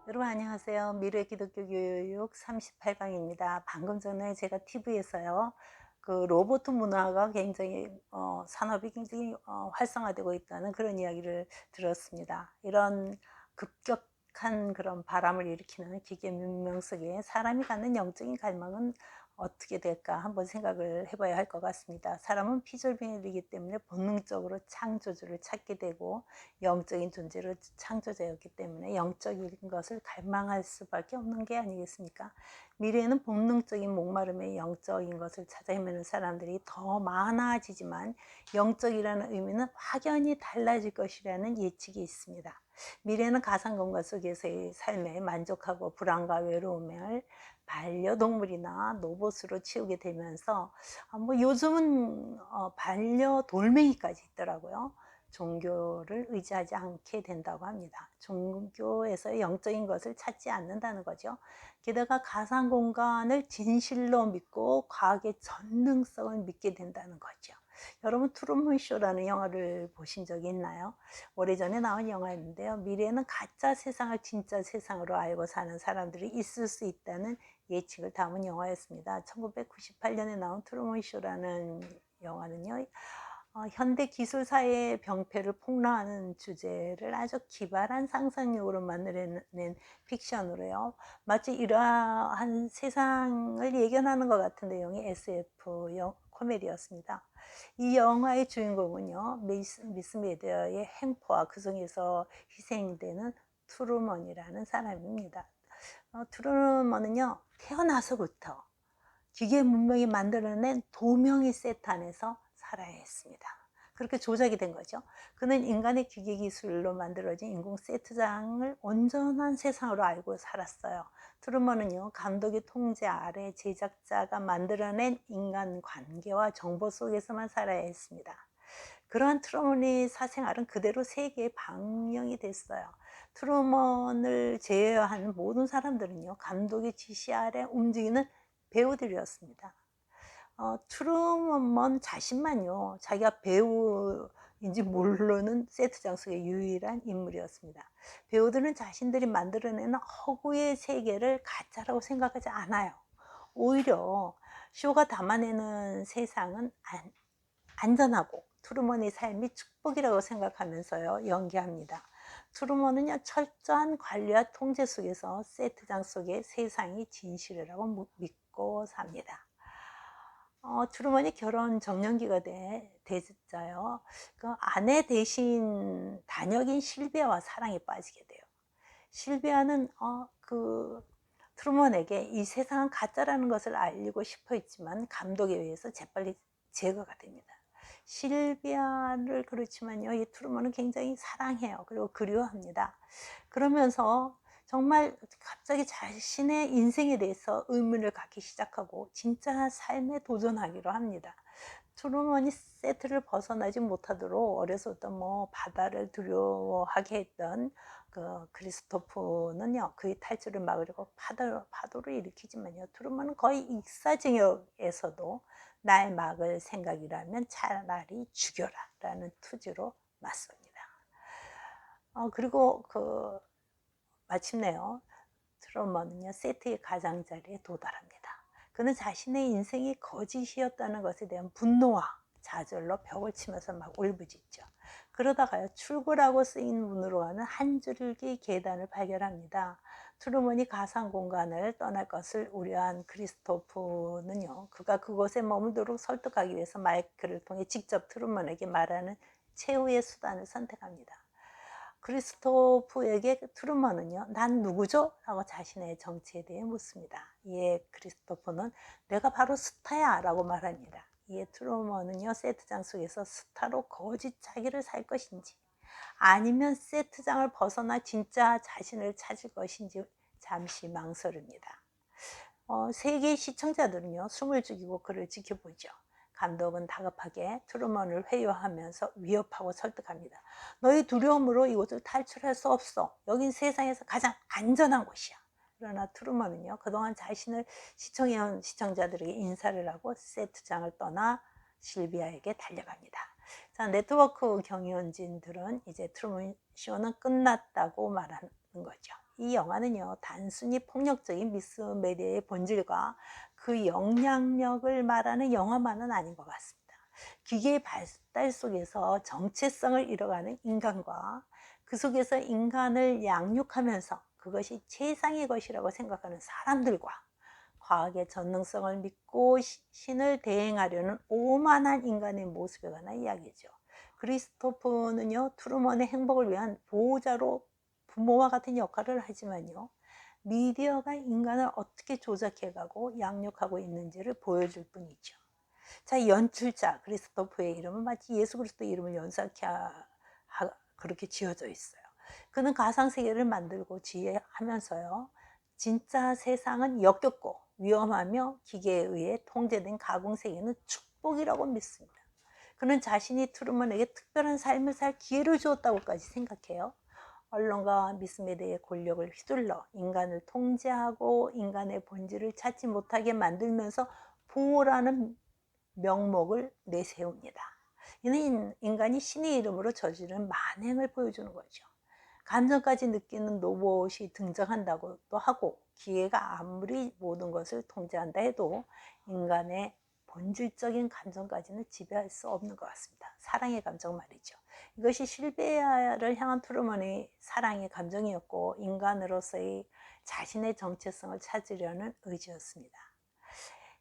여러분 안녕하세요. 미래 기독교 교육 38강입니다. 방금 전에 제가 TV에서요. 그 로봇 문화가 굉장히 산업이 굉장히 활성화되고 있다는 그런 이야기를 들었습니다. 이런 급격한 그런 바람을 일으키는 기계 문명 속에 사람이 갖는 영적인 갈망은 어떻게 될까 한번 생각을 해봐야 할 것 같습니다. 사람은 피조물이기 때문에 본능적으로 창조주를 찾게 되고 영적인 존재로 창조되었기 때문에 영적인 것을 갈망할 수밖에 없는 게 아니겠습니까? 미래에는 본능적인 목마름에 영적인 것을 찾아 헤매는 사람들이 더 많아지지만 영적이라는 의미는 확연히 달라질 것이라는 예측이 있습니다. 미래는 가상 공간 속에서의 삶에 만족하고 불안과 외로움을 반려동물이나 로봇으로 치우게 되면서 뭐 요즘은 반려돌멩이까지 있더라고요. 종교를 의지하지 않게 된다고 합니다. 종교에서 영적인 것을 찾지 않는다는 거죠. 게다가 가상 공간을 진실로 믿고 과학의 전능성을 믿게 된다는 거죠. 여러분 트루먼 쇼라는 영화를 보신 적이 있나요? 오래전에 나온 영화인데요. 미래에는 가짜 세상을 진짜 세상으로 알고 사는 사람들이 있을 수 있다는 예측을 담은 영화였습니다. 1998년에 나온 트루먼 쇼라는 영화는요. 현대 기술사의 병폐를 폭로하는 주제를 아주 기발한 상상력으로 만들어낸 픽션으로요. 마치 이러한 세상을 예견하는 것 같은 내용의 SF 코미디였습니다. 이 영화의 주인공은요, 미스 메디어의 행포와 그 속에서 희생되는 트루먼이라는 사람입니다. 트루먼은요, 태어나서부터 기계 문명이 만들어낸 도명의 세트 안에서 살아야 했습니다. 그렇게 조작이 된 거죠. 그는 인간의 기계 기술로 만들어진 인공 세트장을 온전한 세상으로 알고 살았어요. 트루먼은요, 감독의 통제 아래 제작자가 만들어낸 인간 관계와 정보 속에서만 살아야 했습니다. 그러한 트루먼의 사생활은 그대로 세계에 방영이 됐어요. 트루먼을 제외한 모든 사람들은요, 감독의 지시 아래 움직이는 배우들이었습니다. 트루먼 자신만요, 자기가 배우인지 모르는 세트장 속의 유일한 인물이었습니다. 배우들은 자신들이 만들어내는 허구의 세계를 가짜라고 생각하지 않아요. 오히려 쇼가 담아내는 세상은 안전하고 트루먼의 삶이 축복이라고 생각하면서요, 연기합니다. 트루먼은요, 철저한 관리와 통제 속에서 세트장 속의 세상이 진실이라고 믿고 삽니다. 트루먼이 결혼 정년기가 되자요, 그 아내 대신 단역인 실비아와 사랑에 빠지게 돼요. 실비아는 트루먼에게 이 세상은 가짜라는 것을 알리고 싶어 했지만 감독에 의해서 재빨리 제거가 됩니다. 실비아를 그렇지만요, 이 트루먼은 굉장히 사랑해요. 그리고 그리워합니다. 그러면서 정말 갑자기 자신의 인생에 대해서 의문을 갖기 시작하고 진짜 삶에 도전하기로 합니다. 트루먼이 세트를 벗어나지 못하도록 어려서부터 뭐 바다를 두려워하게 했던 그 크리스토프는요, 그의 탈출을 막으려고 파도를 일으키지만요, 트루먼은 거의 익사징역에서도 날 막을 생각이라면 차라리 죽여라 라는 투지로 맞섭니다. 그리고 마침내요, 트루먼은요, 세트의 가장자리에 도달합니다. 그는 자신의 인생이 거짓이었다는 것에 대한 분노와 좌절로 벽을 치면서 막 울부짖죠. 그러다가요, 출구라고 쓰인 문으로 가는 한 줄기 계단을 발견합니다. 트루먼이 가상 공간을 떠날 것을 우려한 크리스토프는요, 그가 그곳에 머물도록 설득하기 위해서 마이크를 통해 직접 트루먼에게 말하는 최후의 수단을 선택합니다. 크리스토프에게 트루먼은요, 난 누구죠? 라고 자신의 정체에 대해 묻습니다. 이에 크리스토프는 내가 바로 스타야 라고 말합니다. 이에 트루먼은요, 세트장 속에서 스타로 거짓 자기를 살 것인지 아니면 세트장을 벗어나 진짜 자신을 찾을 것인지 잠시 망설입니다. 세계 시청자들은요, 숨을 죽이고 그를 지켜보죠. 감독은 다급하게 트루먼을 회유하면서 위협하고 설득합니다. 너의 두려움으로 이곳을 탈출할 수 없어. 여긴 세상에서 가장 안전한 곳이야. 그러나 트루먼은요, 그동안 자신을 시청해온 시청자들에게 인사를 하고 세트장을 떠나 실비아에게 달려갑니다. 자, 네트워크 경영진들은 이제 트루먼 쇼는 끝났다고 말하는 거죠. 이 영화는요, 단순히 폭력적인 미스 메디어의 본질과 그 영향력을 말하는 영화만은 아닌 것 같습니다. 기계의 발달 속에서 정체성을 잃어가는 인간과 그 속에서 인간을 양육하면서 그것이 최상의 것이라고 생각하는 사람들과 과학의 전능성을 믿고 신을 대행하려는 오만한 인간의 모습에 관한 이야기죠. 크리스토프는요, 트루먼의 행복을 위한 보호자로 부모와 같은 역할을 하지만요, 미디어가 인간을 어떻게 조작해가고 양육하고 있는지를 보여줄 뿐이죠. 자, 연출자 크리스토프의 이름은 마치 예수 그리스도 이름을 연상케 그렇게 지어져 있어요. 그는 가상세계를 만들고 지혜하면서요, 진짜 세상은 역겹고 위험하며 기계에 의해 통제된 가공세계는 축복이라고 믿습니다. 그는 자신이 트루먼에게 특별한 삶을 살 기회를 주었다고까지 생각해요. 언론과 미스메디어의 권력을 휘둘러 인간을 통제하고 인간의 본질을 찾지 못하게 만들면서 보호라는 명목을 내세웁니다. 이는 인간이 신의 이름으로 저지른 만행을 보여주는 거죠. 감정까지 느끼는 로봇이 등장한다고도 하고, 기계가 아무리 모든 것을 통제한다 해도 인간의 본질적인 감정까지는 지배할 수 없는 것 같습니다. 사랑의 감정 말이죠. 이것이 실베아를 향한 트루먼의 사랑의 감정이었고, 인간으로서의 자신의 정체성을 찾으려는 의지였습니다.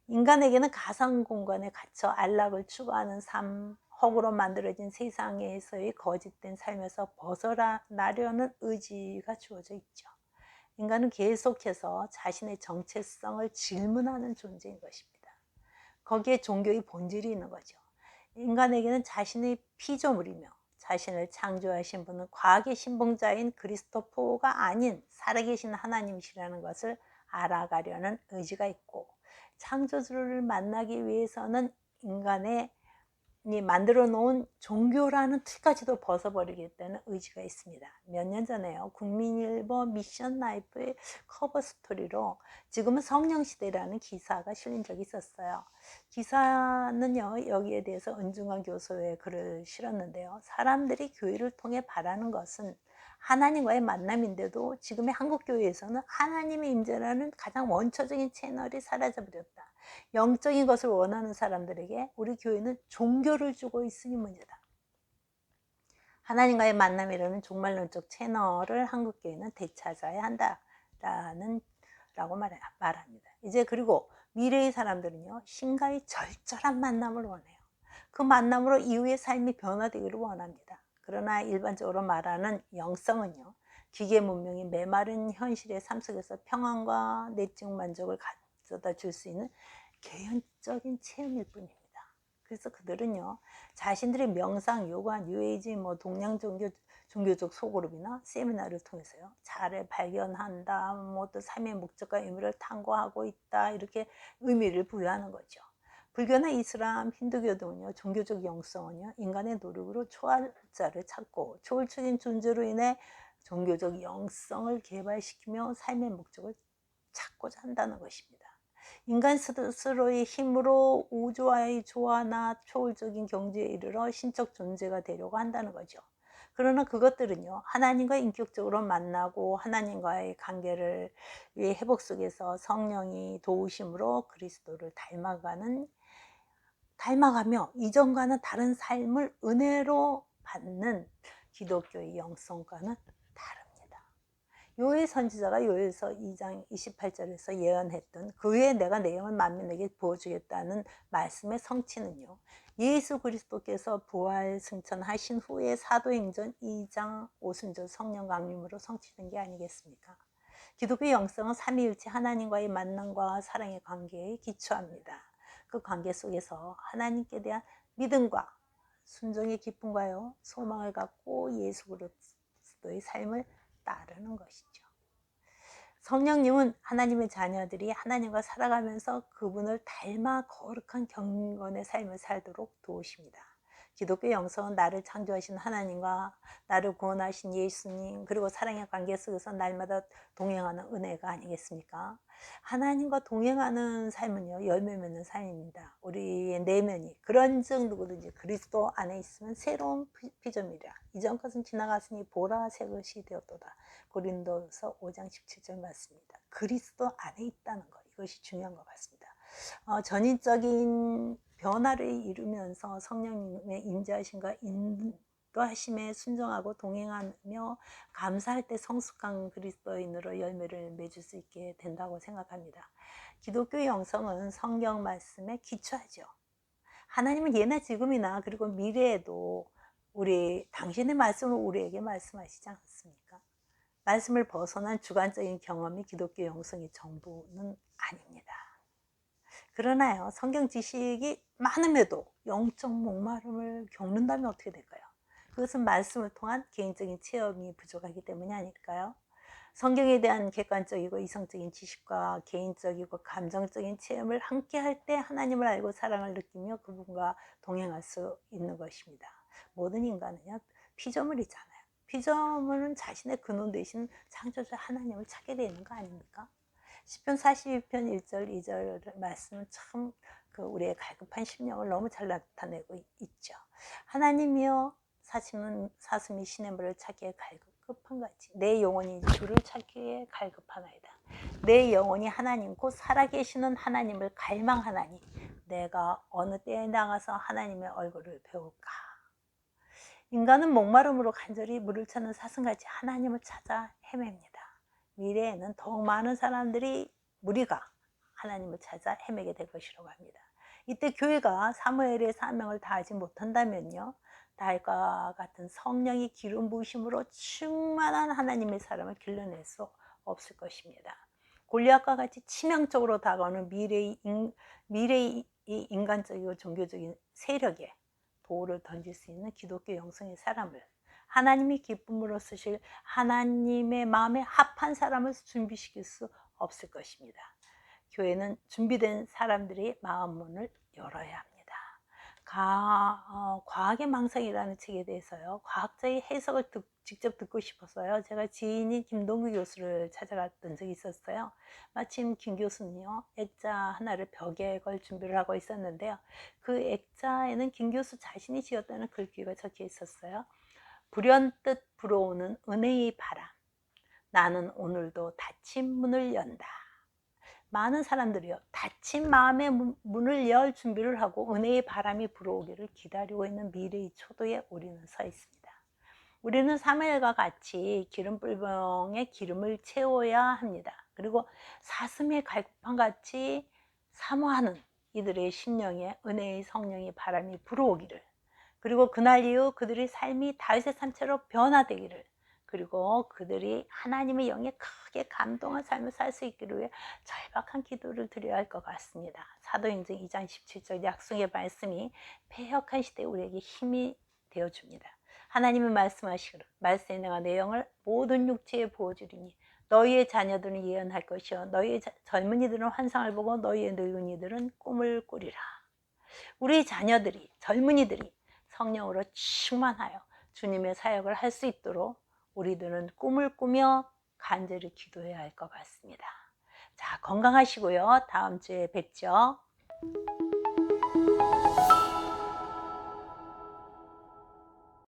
인간에게는 가상 공간에 갇혀 안락을 추구하는 삶, 허구로 만들어진 세상에서의 거짓된 삶에서 벗어나려는 의지가 주어져 있죠. 인간은 계속해서 자신의 정체성을 질문하는 존재인 것입니다. 거기에 종교의 본질이 있는 거죠. 인간에게는 자신의 피조물이며 자신을 창조하신 분은 과학의 신봉자인 그리스토퍼가 아닌 살아계신 하나님이시라는 것을 알아가려는 의지가 있고, 창조주를 만나기 위해서는 인간의 만들어 놓은 종교라는 틀까지도 벗어버리겠다는 의지가 있습니다. 몇 년 전에요, 국민일보 미션 라이프의 커버 스토리로 지금은 성령시대라는 기사가 실린 적이 있었어요. 기사는요, 여기에 대해서 은중한 교수의 글을 실었는데요, 사람들이 교회를 통해 바라는 것은 하나님과의 만남인데도 지금의 한국교회에서는 하나님의 임재라는 가장 원초적인 채널이 사라져버렸다. 영적인 것을 원하는 사람들에게 우리 교회는 종교를 주고 있으니 문제다. 하나님과의 만남이라는 종말론적 채널을 한국교회는 되찾아야 라고 말합니다. 이제 그리고 미래의 사람들은요, 신과의 절절한 만남을 원해요. 그 만남으로 이후의 삶이 변화되기를 원합니다. 그러나 일반적으로 말하는 영성은요, 기계 문명이 메마른 현실의 삶 속에서 평안과 내적 만족을 가져다 줄 수 있는 개인적인 체험일 뿐입니다. 그래서 그들은요, 자신들의 명상, 요가, 뉴에이지, 동양 종교적 소그룹이나 세미나를 통해서요, 자아를 발견한다, 또 삶의 목적과 의미를 탐구하고 있다, 이렇게 의미를 부여하는 거죠. 불교나 이슬람, 힌두교 등은요, 종교적 영성은요, 인간의 노력으로 초월자를 찾고 초월적인 존재로 인해 종교적 영성을 개발시키며 삶의 목적을 찾고자 한다는 것입니다. 인간 스스로의 힘으로 우주와의 조화나 초월적인 경지에 이르러 신적 존재가 되려고 한다는 거죠. 그러나 그것들은요, 하나님과 인격적으로 만나고 하나님과의 관계를 위해 회복 속에서 성령이 도우심으로 그리스도를 닮아가며 이전과는 다른 삶을 은혜로 받는 기독교의 영성과는 다릅니다. 요엘 선지자가 요엘서 2장 28절에서 예언했던 그 후에 내가 내 영을 만민에게 부어주겠다는 말씀의 성취는요, 예수 그리스도께서 부활 승천하신 후에 사도행전 2장 오순절 성령 강림으로 성취된 게 아니겠습니까? 기독교 영성은 삼위일체 하나님과의 만남과 사랑의 관계에 기초합니다. 그 관계 속에서 하나님께 대한 믿음과 순종의 기쁨과요, 소망을 갖고 예수 그리스도의 삶을 따르는 것이죠. 성령님은 하나님의 자녀들이 하나님과 살아가면서 그분을 닮아 거룩한 경건의 삶을 살도록 도우십니다. 기독교 영성은 나를 창조하신 하나님과 나를 구원하신 예수님, 그리고 사랑의 관계 속에서 날마다 동행하는 은혜가 아니겠습니까? 하나님과 동행하는 삶은요, 열매 맺는 삶입니다. 우리의 내면이 그런즉 누구든지 그리스도 안에 있으면 새로운 피조물이라. 이전 것은 지나갔으니 보라 새 것이 되었도다. 고린도서 5장 17절 말씀입니다. 그리스도 안에 있다는 것, 이것이 중요한 것 같습니다. 전인적인 변화를 이루면서 성령님의 임재하심과 인도하심에 순종하고 동행하며 감사할 때 성숙한 그리스도인으로 열매를 맺을 수 있게 된다고 생각합니다. 기독교 영성은 성경 말씀에 기초하죠. 하나님은 예나 지금이나 그리고 미래에도 당신의 말씀을 우리에게 말씀하시지 않습니까? 말씀을 벗어난 주관적인 경험이 기독교 영성의 전부는 아닙니다. 그러나요, 성경 지식이 많음에도 영적 목마름을 겪는다면 어떻게 될까요? 그것은 말씀을 통한 개인적인 체험이 부족하기 때문이 아닐까요? 성경에 대한 객관적이고 이성적인 지식과 개인적이고 감정적인 체험을 함께 할 때 하나님을 알고 사랑을 느끼며 그분과 동행할 수 있는 것입니다. 모든 인간은요, 피조물이잖아요. 피조물은 자신의 근원 되신 창조자 하나님을 찾게 되는 거 아닙니까? 시편 42편 1절 2절 말씀은 참 우리의 갈급한 심령을 너무 잘 나타내고 있죠. 하나님이여 사슴이 시냇물을 찾기에 갈급한 같이 내 영혼이 주를 찾기에 갈급하나이다. 내 영혼이 하나님 곧 살아계시는 하나님을 갈망하나니 내가 어느 때에 나가서 하나님의 얼굴을 배울까. 인간은 목마름으로 간절히 물을 찾는 사슴같이 하나님을 찾아 헤맵니다. 미래에는 더욱 많은 사람들이 무리가 하나님을 찾아 헤매게 될 것이라고 합니다. 이때 교회가 사무엘의 사명을 다하지 못한다면요, 다윗과 같은 성령의 기름 부으심으로 충만한 하나님의 사람을 길러낼 수 없을 것입니다. 골리앗과 같이 치명적으로 다가오는 미래의 인간적이고 종교적인 세력에 돌을 던질 수 있는 기독교 영성의 사람을, 하나님이 기쁨으로 쓰실 하나님의 마음에 합한 사람을 준비시킬 수 없을 것입니다. 교회는 준비된 사람들이 마음 문을 열어야 합니다. 과학의 망상이라는 책에 대해서요, 과학자의 해석을 직접 듣고 싶어서요, 제가 지인인 김동규 교수를 찾아갔던 적이 있었어요. 마침 김 교수는요, 액자 하나를 벽에 걸 준비를 하고 있었는데요, 그 액자에는 김 교수 자신이 지었다는 글귀가 적혀 있었어요. 불현듯 불어오는 은혜의 바람, 나는 오늘도 닫힌 문을 연다. 많은 사람들이요, 닫힌 마음의 문을 열 준비를 하고 은혜의 바람이 불어오기를 기다리고 있는 미래의 초도에 우리는 서 있습니다. 우리는 사무엘과 같이 기름불병에 기름을 채워야 합니다. 그리고 사슴의 갈급함 같이 사모하는 이들의 심령에 은혜의 성령의 바람이 불어오기를, 그리고 그날 이후 그들의 삶이 다윗의 삶처럼 변화되기를, 그리고 그들이 하나님의 영에 크게 감동한 삶을 살 수 있기를 위해 절박한 기도를 드려야 할 것 같습니다. 사도행전 2장 17절 약속의 말씀이 패역한 시대에 우리에게 힘이 되어줍니다. 하나님은 말씀하시기를 말씀에 내가 내 영을 모든 육체에 부어주리니 너희의 자녀들은 예언할 것이요 너희의 젊은이들은 환상을 보고 너희의 늙은이들은 꿈을 꾸리라. 우리 자녀들이, 젊은이들이 성령으로 충만하여 주님의 사역을 할 수 있도록 우리들은 꿈을 꾸며 간절히 기도해야 할 것 같습니다. 자, 건강하시고요. 다음 주에 뵙죠.